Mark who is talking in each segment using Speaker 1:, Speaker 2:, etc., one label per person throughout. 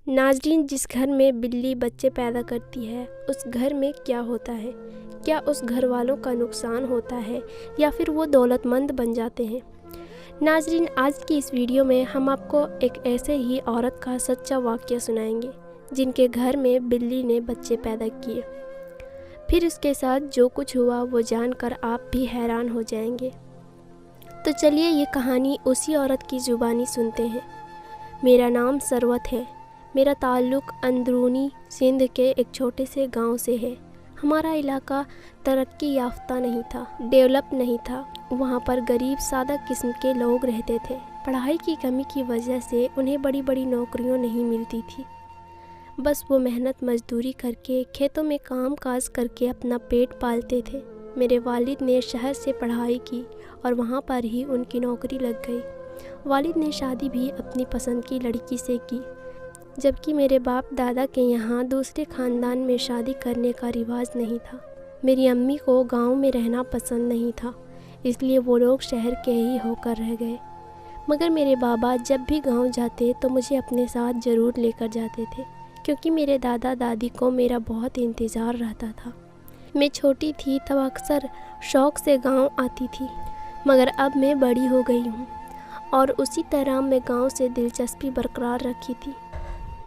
Speaker 1: ناظرین، جس گھر میں بلی بچے پیدا کرتی ہے اس گھر میں کیا ہوتا ہے؟ کیا اس گھر والوں کا نقصان ہوتا ہے یا پھر وہ دولت مند بن جاتے ہیں؟ ناظرین، آج کی اس ویڈیو میں ہم آپ کو ایک ایسے ہی عورت کا سچا واقعہ سنائیں گے جن کے گھر میں بلی نے بچے پیدا کیے۔ پھر اس کے ساتھ جو کچھ ہوا وہ جان کر آپ بھی حیران ہو جائیں گے۔ تو چلیے یہ کہانی اسی عورت کی زبانی سنتے ہیں۔ میرا نام ثروت ہے۔ میرا تعلق اندرونی سندھ کے ایک چھوٹے سے گاؤں سے ہے۔ ہمارا علاقہ ترقی یافتہ نہیں تھا، ڈیولپ نہیں تھا۔ وہاں پر غریب سادہ قسم کے لوگ رہتے تھے۔ پڑھائی کی کمی کی وجہ سے انہیں بڑی بڑی نوکریاں نہیں ملتی تھی۔ بس وہ محنت مزدوری کر کے کھیتوں میں کام کاج کر کے اپنا پیٹ پالتے تھے۔ میرے والد نے شہر سے پڑھائی کی اور وہاں پر ہی ان کی نوکری لگ گئی۔ والد نے شادی بھی اپنی پسند کی لڑکی سے کی، جبکہ میرے باپ دادا کے یہاں دوسرے خاندان میں شادی کرنے کا رواج نہیں تھا۔ میری امی کو گاؤں میں رہنا پسند نہیں تھا، اس لیے وہ لوگ شہر کے ہی ہو کر رہ گئے۔ مگر میرے بابا جب بھی گاؤں جاتے تو مجھے اپنے ساتھ ضرور لے کر جاتے تھے، کیونکہ میرے دادا دادی کو میرا بہت انتظار رہتا تھا۔ میں چھوٹی تھی تب اکثر شوق سے گاؤں آتی تھی، مگر اب میں بڑی ہو گئی ہوں اور اسی طرح میں گاؤں سے دلچسپی برقرار رکھی تھی۔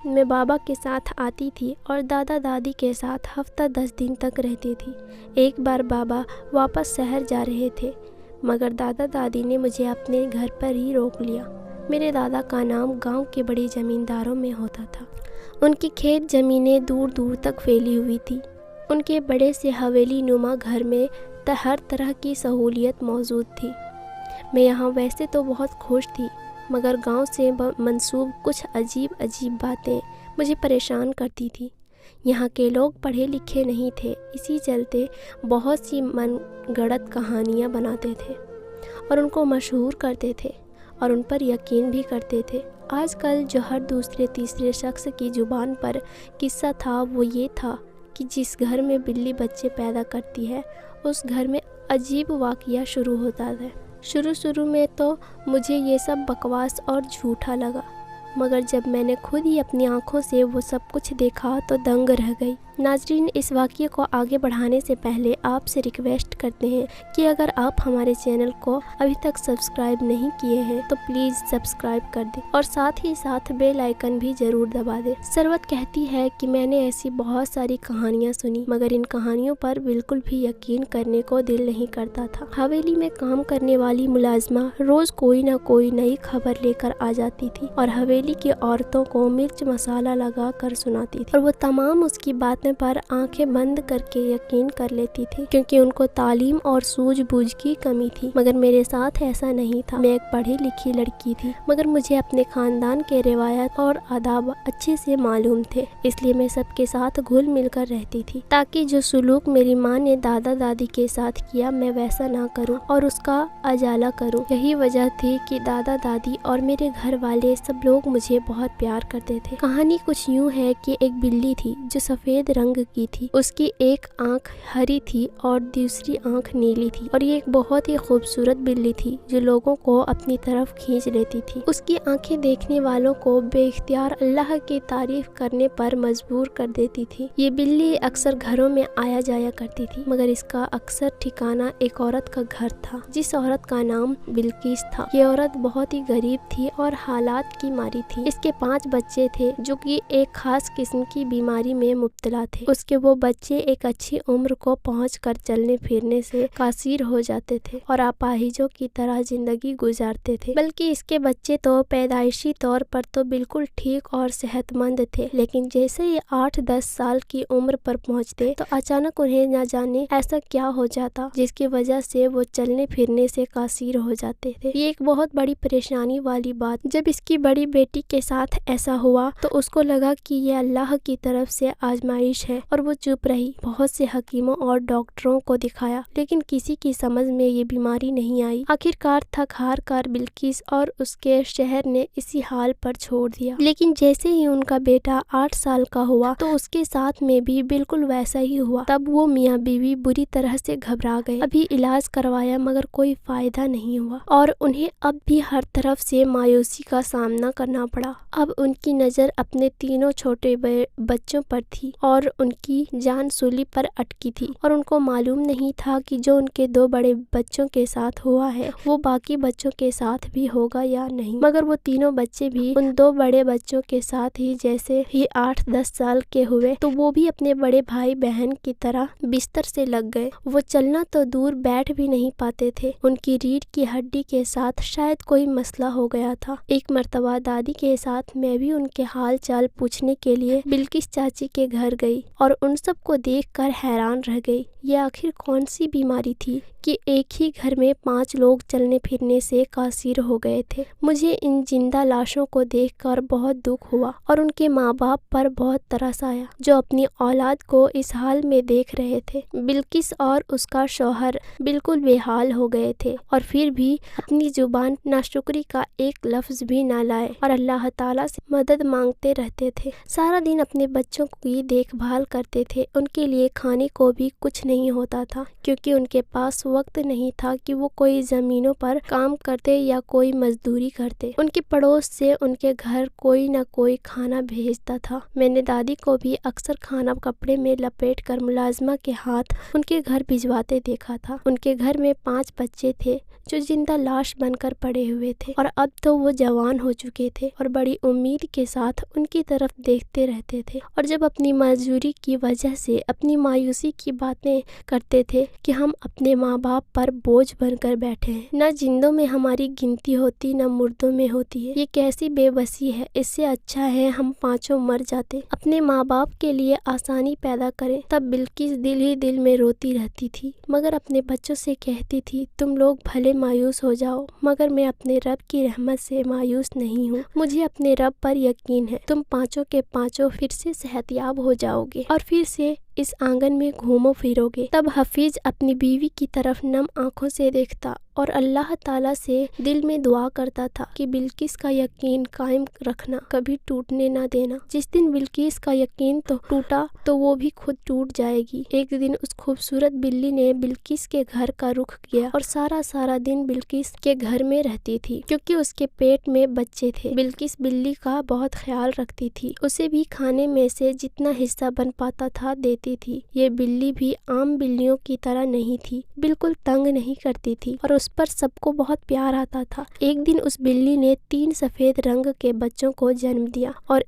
Speaker 1: میں بابا کے ساتھ آتی تھی اور دادا دادی کے ساتھ ہفتہ 10 دن تک رہتی تھی۔ ایک بار بابا واپس شہر جا رہے تھے، مگر دادا دادی نے مجھے اپنے گھر پر ہی روک لیا۔ میرے دادا کا نام گاؤں کے بڑے زمینداروں میں ہوتا تھا۔ ان کی کھیت زمینیں دور دور تک پھیلی ہوئی تھی۔ ان کے بڑے سے حویلی نما گھر میں ہر طرح کی سہولیت موجود تھی۔ میں یہاں ویسے تو بہت خوش تھی، مگر گاؤں سے منسوب کچھ عجیب باتیں مجھے پریشان کرتی تھی۔ یہاں کے لوگ پڑھے لکھے نہیں تھے، اسی چلتے بہت سی من گڑت کہانیاں بناتے تھے اور ان کو مشہور کرتے تھے اور ان پر یقین بھی کرتے تھے۔ آج کل جو ہر دوسرے تیسرے شخص کی زبان پر قصہ تھا وہ یہ تھا کہ جس گھر میں بلی بچے پیدا کرتی ہے اس گھر میں عجیب واقعہ شروع ہوتا ہے۔ شروع میں تو مجھے یہ سب بکواس اور جھوٹا لگا، مگر جب میں نے خود ہی اپنی آنکھوں سے وہ سب کچھ دیکھا تو دنگ رہ گئی۔ ناظرین، اس واقعے کو آگے بڑھانے سے پہلے آپ سے ریکویسٹ کرتے ہیں کہ اگر آپ ہمارے چینل کو ابھی تک سبسکرائب نہیں کیے ہیں تو پلیز سبسکرائب کر دیں اور ساتھ ہی ساتھ بیل آئیکن بھی ضرور دبا دیں۔ ثروت کہتی ہے کہ میں نے ایسی بہت ساری کہانیاں سنی، مگر ان کہانیوں پر بالکل بھی یقین کرنے کو دل نہیں کرتا تھا۔ حویلی میں کام کرنے والی ملازمہ روز کوئی نہ کوئی نئی خبر لے کر آ جاتی تھی اور حویلی کی عورتوں کو مرچ مسالہ لگا کر سناتی تھی، اور وہ تمام اس کی باتیں پر آنکھیں بند کر کے یقین کر لیتی تھی، کیونکہ ان کو تعلیم اور سوجھ بوجھ کی کمی تھی۔ مگر میرے ساتھ ایسا نہیں تھا۔ میں ایک پڑھی لکھی لڑکی تھی، مگر مجھے اپنے خاندان کے روایات اور آداب اچھے سے معلوم تھے، اس لیے میں سب کے ساتھ گھل مل کر رہتی تھی تاکہ جو سلوک میری ماں نے دادا دادی کے ساتھ کیا میں ویسا نہ کروں اور اس کا ازالہ کروں۔ یہی وجہ تھی کہ دادا دادی اور میرے گھر والے سب لوگ مجھے بہت پیار کرتے تھے۔ کہانی کچھ یوں ہے کہ ایک بلی تھی جو سفید رنگ کی تھی۔ اس کی ایک آنکھ ہری تھی اور دوسری آنکھ نیلی تھی، اور یہ ایک بہت ہی خوبصورت بلی تھی جو لوگوں کو اپنی طرف کھینچ لیتی تھی۔ اس کی آنکھیں دیکھنے والوں کو بے اختیار اللہ کی تعریف کرنے پر مجبور کر دیتی تھی۔ یہ بلی اکثر گھروں میں آیا جایا کرتی تھی، مگر اس کا اکثر ٹھکانہ ایک عورت کا گھر تھا جس عورت کا نام بلقیس تھا۔ یہ عورت بہت ہی غریب تھی اور حالات کی ماری تھی۔ اس کے 5 بچے تھے جو کہ ایک خاص قسم کی بیماری میں مبتلا تھے۔ اس کے وہ بچے ایک اچھی عمر کو پہنچ کر چلنے پھرنے سے قاصر ہو جاتے تھے اور اپاہجوں کی طرح زندگی گزارتے تھے، بلکہ اس کے بچے تو پیدائشی طور پر تو بالکل ٹھیک اور صحت مند تھے، لیکن جیسے ہی 8-10 سال کی عمر پر پہنچتے تو اچانک انہیں نہ جانے ایسا کیا ہو جاتا جس کی وجہ سے وہ چلنے پھرنے سے قاصر ہو جاتے تھے۔ یہ ایک بہت بڑی پریشانی والی بات جب اس کی بڑی بیٹی کے ساتھ ایسا ہوا تو اس کو لگا کہ یہ اللہ کی طرف سے آزمائش گزارش ہے، اور وہ چپ رہی۔ بہت سے حکیموں اور ڈاکٹروں کو دکھایا، لیکن کسی کی سمجھ میں یہ بیماری نہیں آئی۔ آخرکار تھک ہار کر بلقیس اور اس کے شہر نے اسی حال پر چھوڑ دیا۔ لیکن جیسے ہی ان کا بیٹا 8 سال کا ہوا تو اس کے ساتھ میں بھی بالکل ویسا ہی ہوا۔ تب وہ میاں بیوی بری طرح سے گھبرا گئے۔ ابھی علاج کروایا مگر کوئی فائدہ نہیں ہوا، اور انہیں اب بھی ہر طرف سے مایوسی کا سامنا کرنا پڑا۔ اب ان کی نظر اپنے تینوں چھوٹے بچوں پر تھی، اور ان کی جان سولی پر اٹکی تھی، اور ان کو معلوم نہیں تھا کہ جو ان کے 2 بڑے بچوں کے ساتھ ہوا ہے وہ باقی بچوں کے ساتھ بھی ہوگا یا نہیں۔ مگر وہ تینوں بچے بھی ان 2 بڑے بچوں کے ساتھ ہی جیسے ہی 8-10 سال کے ہوئے تو وہ بھی اپنے بڑے بھائی بہن کی طرح بستر سے لگ گئے۔ وہ چلنا تو دور بیٹھ بھی نہیں پاتے تھے، ان کی ریڑھ کی ہڈی کے ساتھ شاید کوئی مسئلہ ہو گیا تھا۔ ایک مرتبہ دادی کے ساتھ میں بھی ان کے حال چال پوچھنے کے لیے بلقیس چاچی کے گھر گئی، اور ان سب کو دیکھ کر حیران رہ گئی۔ یہ آخر کون سی بیماری تھی کہ ایک ہی گھر میں 5 لوگ چلنے پھرنے سے قاصر ہو گئے تھے؟ مجھے ان زندہ لاشوں کو دیکھ کر بہت دکھ ہوا، اور ان کے ماں باپ پر بہت ترس آیا جو اپنی اولاد کو اس حال میں دیکھ رہے تھے۔ بلقیس اور اس کا شوہر بالکل بے حال ہو گئے تھے، اور پھر بھی اپنی زبان ناشکری کا ایک لفظ بھی نہ لائے، اور اللہ تعالیٰ سے مدد مانگتے رہتے تھے۔ سارا دن اپنے بچوں کی دیکھ بھال کرتے تھے۔ ان کے لیے کھانے کو بھی کچھ نہیں ہوتا تھا، کیونکہ ان کے پاس وقت نہیں تھا کہ وہ کوئی زمینوں پر کام کرتے یا کوئی مزدوری کرتے۔ ان کے پڑوس سے ان کے گھر کوئی نہ کوئی کھانا بھیجتا تھا۔ میں نے دادی کو بھی اکثر کھانا کپڑے میں لپیٹ کر ملازمہ کے ہاتھ ان کے گھر بھجواتے دیکھا تھا۔ ان کے گھر میں 5 بچے تھے جو زندہ لاش بن کر پڑے ہوئے تھے، اور اب تو وہ جوان ہو چکے تھے، اور بڑی امید کے ساتھ ان کی طرف دیکھتے رہتے تھے، اور جب اپنی معذوری کی وجہ سے اپنی مایوسی کی باتیں کرتے تھے کہ ہم اپنے ماں باپ پر بوجھ بن کر بیٹھے ہیں، نہ زندوں میں ہماری گنتی ہوتی نہ مردوں میں ہوتی ہے، یہ کیسی بے بسی ہے، اس سے اچھا ہے ہم 5 مر جاتے، اپنے ماں باپ کے لیے آسانی پیدا کریں۔ تب بلقیس دل ہی دل میں روتی رہتی تھی، مگر اپنے بچوں سے کہتی تھی تم لوگ بھلے مایوس ہو جاؤ، مگر میں اپنے رب کی رحمت سے مایوس نہیں ہوں، مجھے اپنے رب پر یقین ہے، تم 5 کے 5 پھر سے صحت یاب ہو جاؤ گے، اور پھر سے اس آنگن میں گھومو پھرو گے۔ تب حفیظ اپنی بیوی کی طرف نم آنکھوں سے دیکھتا اور اللہ تعالیٰ سے دل میں دعا کرتا تھا کہ بلقیس کا یقین قائم رکھنا، کبھی ٹوٹنے نہ دینا۔ جس دن بلقیس کا یقین تو ٹوٹا تو وہ بھی خود ٹوٹ جائے گی۔ ایک دن اس خوبصورت بلی نے بلقیس کے گھر کا رخ کیا، اور سارا دن بلقیس کے گھر میں رہتی تھی، کیونکہ اس کے پیٹ میں بچے تھے۔ بلقیس بلی کا بہت خیال رکھتی تھی، اسے بھی کھانے میں سے جتنا حصہ بن پاتا تھا دیتی تھی۔ یہ بلی بھی عام بلیوں کی طرح نہیں تھی، بالکل تنگ نہیں کرتی تھی، اور اس پر سب کو بہت پیار آتا تھا۔ ایک دن اس بلی نے 3 سفید رنگ کے بچوں کو جنم دیا، اور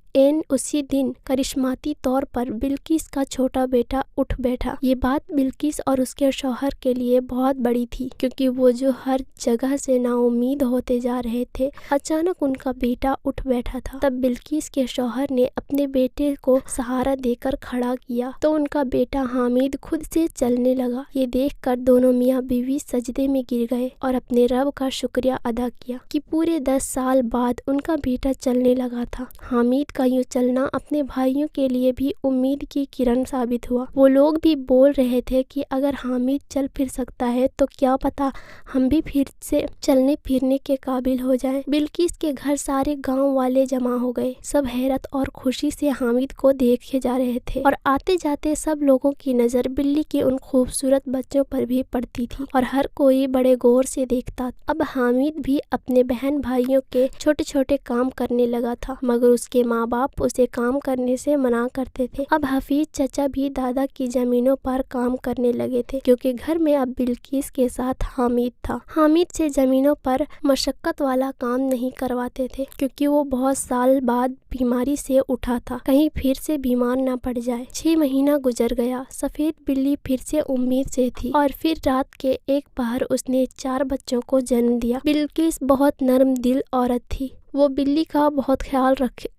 Speaker 1: اسی دن کرشماتی طور پر بلقیس کا چھوٹا بیٹا اٹھ بیٹھا۔ یہ بات بلقیس اور اس کے شوہر کے لیے بہت بڑی تھی، کیونکہ وہ جو ہر جگہ سے نا امید ہوتے جا رہے تھے، اچانک ان کا بیٹا اٹھ بیٹھا تھا۔ تب بلقیس کے شوہر نے اپنے بیٹے کو سہارا دے کر کھڑا کیا تو ان کا بیٹا حامد خود سے چلنے لگا۔ یہ دیکھ کر دونوں میاں بیوی سجدے میں گر گئے اور اپنے رب کا شکریہ ادا کیا کہ پورے 10 سال بعد ان کا بیٹا چلنے لگا تھا۔ حامد کا یوں چلنا اپنے بھائیوں کے لیے بھی امید کی کرن ثابت ہوا۔ وہ لوگ بھی بول رہے تھے کہ اگر حامد چل پھر سکتا ہے تو کیا پتا ہم بھی پھر سے چلنے پھرنے کے قابل ہو جائیں۔ بلقیس کے گھر سارے گاؤں والے جمع ہو گئے، سب حیرت اور خوشی سے حامد کو دیکھے جا رہے تھے، اور آتے جاتے سب لوگوں کی نظر بلی کے ان خوبصورت بچوں پر بھی پڑتی تھی، اور ہر کوئی بڑے غور سے دیکھتا۔ اب حامد بھی اپنے بہن بھائیوں کے چھوٹے چھوٹے کام کرنے لگا تھا، مگر اس کے ماں باپ اسے کام کرنے سے منع کرتے تھے۔ اب حفیظ چچا بھی دادا کی زمینوں پر کام کرنے لگے تھے، کیونکہ گھر میں اب بلقیس کے ساتھ حامد تھا۔ حامد سے زمینوں پر مشقت والا کام نہیں کرواتے تھے، کیونکہ وہ بہت سال بعد بیماری سے اٹھا تھا، کہیں پھر سے بیمار نہ پڑ جائے۔ 6 مہینہ گزر گیا، سفید بلی پھر سے امید سے تھی، اور پھر رات کے ایک پہر اس نے 4 بچوں کو جنم دیا۔ بلقیس بہت نرم دل عورت تھی، وہ بلی کا بہت خیال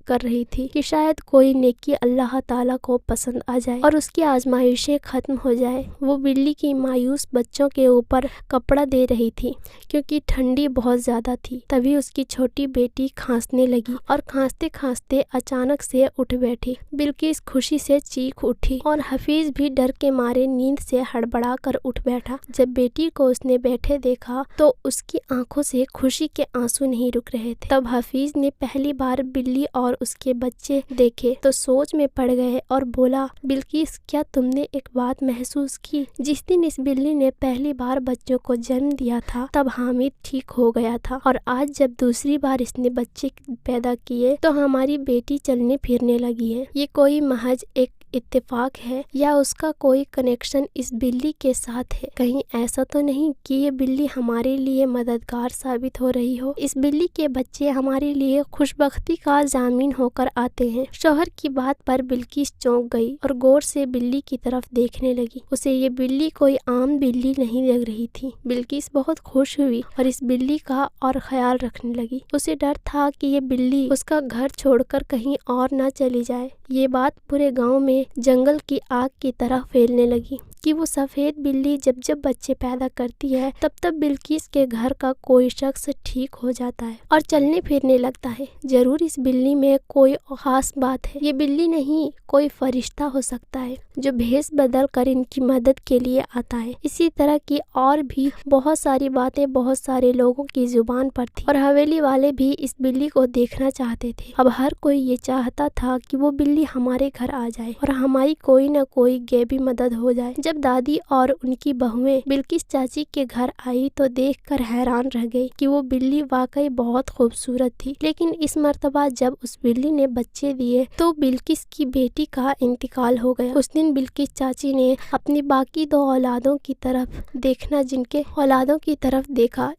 Speaker 1: کر رہی تھی کہ شاید کوئی نیکی اللہ تعالیٰ کو پسند آ جائے اور اس کی آزمائشیں ختم ہو جائے۔ وہ بلی کی مایوس بچوں کے اوپر کپڑا دے رہی تھی کیونکہ ٹھنڈی بہت زیادہ تھی۔ تبھی اس کی چھوٹی بیٹی کھانسنے لگی اور کھانستے کھانستے اچانک سے اٹھ بیٹھی۔ بلقیس خوشی سے چیخ اٹھی اور حفیظ بھی ڈر کے مارے نیند سے ہڑبڑا کر اٹھ بیٹھا۔ جب بیٹی کو اس نے بیٹھے دیکھا تو اس کی آنکھوں سے خوشی کے آنسو نہیں رک رہے تھے۔ تب حفیظ نے پہلی بار بلی اور اس کے بچے دیکھے تو سوچ میں پڑ گئے اور بولا، بلقیس کیا تم نے ایک بات محسوس کی؟ جس دن اس بلی نے پہلی بار بچوں کو جنم دیا تھا تب حامد ٹھیک ہو گیا تھا، اور آج جب دوسری بار اس نے بچے پیدا کیے تو ہماری بیٹی چلنے پھرنے لگی ہے۔ یہ کوئی محض ایک اتفاق ہے یا اس کا کوئی کنیکشن اس بلی کے ساتھ ہے؟ کہیں ایسا تو نہیں کہ یہ بلی ہمارے لیے مددگار ثابت ہو رہی ہو؟ اس بلی کے بچے ہمارے لیے خوشبختی کا ضامن ہو کر آتے ہیں۔ شوہر کی بات پر بلقیس چونک گئی اور غور سے بلی کی طرف دیکھنے لگی۔ اسے یہ بلی کوئی عام بلی نہیں لگ رہی تھی۔ بلقیس بہت خوش ہوئی اور اس بلی کا اور خیال رکھنے لگی۔ اسے ڈر تھا کہ یہ بلی اس کا گھر چھوڑ کر کہیں اور نہ چلی جائے۔ یہ بات پورے گاؤں میں جنگل کی آگ کی طرح پھیلنے لگی کہ وہ سفید بلی جب بچے پیدا کرتی ہے تب بلقیس کے گھر کا کوئی شخص ٹھیک ہو جاتا ہے اور چلنے پھرنے لگتا ہے۔ ضرور اس بلی میں کوئی خاص بات ہے۔ یہ بلی نہیں، کوئی فرشتہ ہو سکتا ہے جو بھیس بدل کر ان کی مدد کے لیے آتا ہے۔ اسی طرح کی اور بھی بہت ساری باتیں بہت سارے لوگوں کی زبان پر تھی اور حویلی والے بھی اس بلی کو دیکھنا چاہتے تھے۔ اب ہر کوئی یہ چاہتا تھا کہ وہ بلی ہمارے گھر آ جائے اور ہماری کوئی نہ کوئی غیبی مدد ہو جائے۔ جب دادی اور ان کی بہویں بلقیس چاچی کے گھر آئی تو دیکھ کر حیران رہ گئی کہ وہ بلی واقعی بہت خوبصورت تھی، لیکن اس مرتبہ جب اس بلی نے بچے دیے تو بلقیس کی بیٹی کا انتقال ہو گیا۔ اس دن بلقیس چاچی نے اپنی باقی دو اولادوں کی طرف دیکھا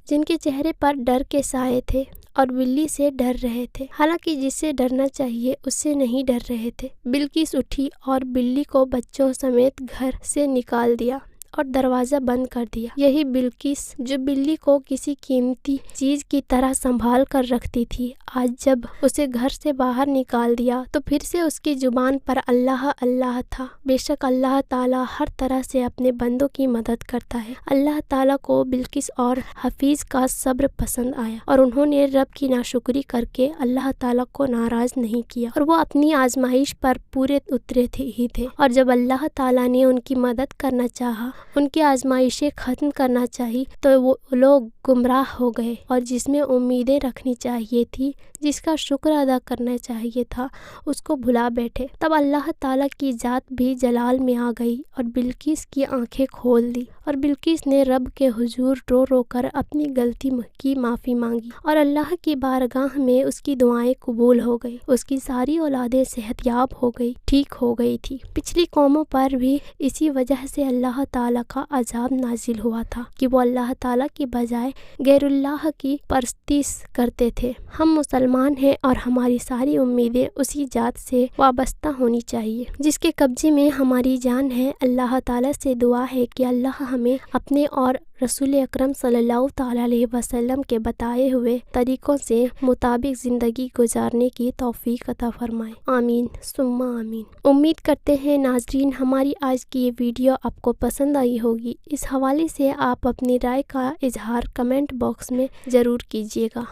Speaker 1: جن کے چہرے پر ڈر کے سائے تھے اور بلی سے ڈر رہے تھے، حالانکہ جس سے ڈرنا چاہیے اس سے نہیں ڈر رہے تھے۔ بلقیس اٹھی اور بلی کو بچوں سمیت گھر سے نکال دیا اور دروازہ بند کر دیا۔ یہی بلقیس جو بلی کو کسی قیمتی چیز کی طرح سنبھال کر رکھتی تھی، آج جب اسے گھر سے باہر نکال دیا تو پھر سے اس کی زبان پر اللہ اللہ تھا۔ بے شک اللہ تعالیٰ ہر طرح سے اپنے بندوں کی مدد کرتا ہے۔ اللہ تعالیٰ کو بلقیس اور حفیظ کا صبر پسند آیا اور انہوں نے رب کی ناشکری کر کے اللہ تعالیٰ کو ناراض نہیں کیا اور وہ اپنی آزمائش پر پورے اترے ہی تھے، اور جب اللہ تعالیٰ نے ان کی مدد کرنا چاہا، ان کی آزمائشیں ختم کرنا چاہی تو وہ لوگ گمراہ ہو گئے اور جس میں امیدیں رکھنی چاہیے تھی، جس کا شکر ادا کرنا چاہیے تھا، اس کو بھلا بیٹھے۔ تب اللہ تعالیٰ کی ذات بھی جلال میں آ گئی اور بلقیس کی آنکھیں کھول دی، اور بلقیس نے رب کے حضور رو رو کر اپنی غلطی کی معافی مانگی اور اللہ کی بارگاہ میں اس کی دعائیں قبول ہو گئی۔ اس کی ساری اولادیں صحت یاب ہو گئی، ٹھیک ہو گئی تھی۔ پچھلی قوموں پر بھی اسی وجہ سے اللہ تعالیٰ کا عذاب نازل ہوا تھا کہ وہ اللہ تعالیٰ کی بجائے غیر اللہ کی پرستش کرتے تھے۔ ہم مسلمان ہیں اور ہماری ساری امیدیں اسی ذات سے وابستہ ہونی چاہیے جس کے قبضے میں ہماری جان ہے۔ اللہ تعالیٰ سے دعا ہے کہ اللہ ہمیں اپنے اور رسول اکرم صلی اللہ تعالیٰ علیہ وسلم کے بتائے ہوئے طریقوں سے مطابق زندگی گزارنے کی توفیق عطا فرمائے، آمین ثم آمین۔ امید کرتے ہیں ناظرین ہماری آج کی یہ ویڈیو آپ کو پسند آئی ہوگی۔ اس حوالے سے آپ اپنی رائے کا اظہار کمنٹ باکس میں ضرور کیجیے گا۔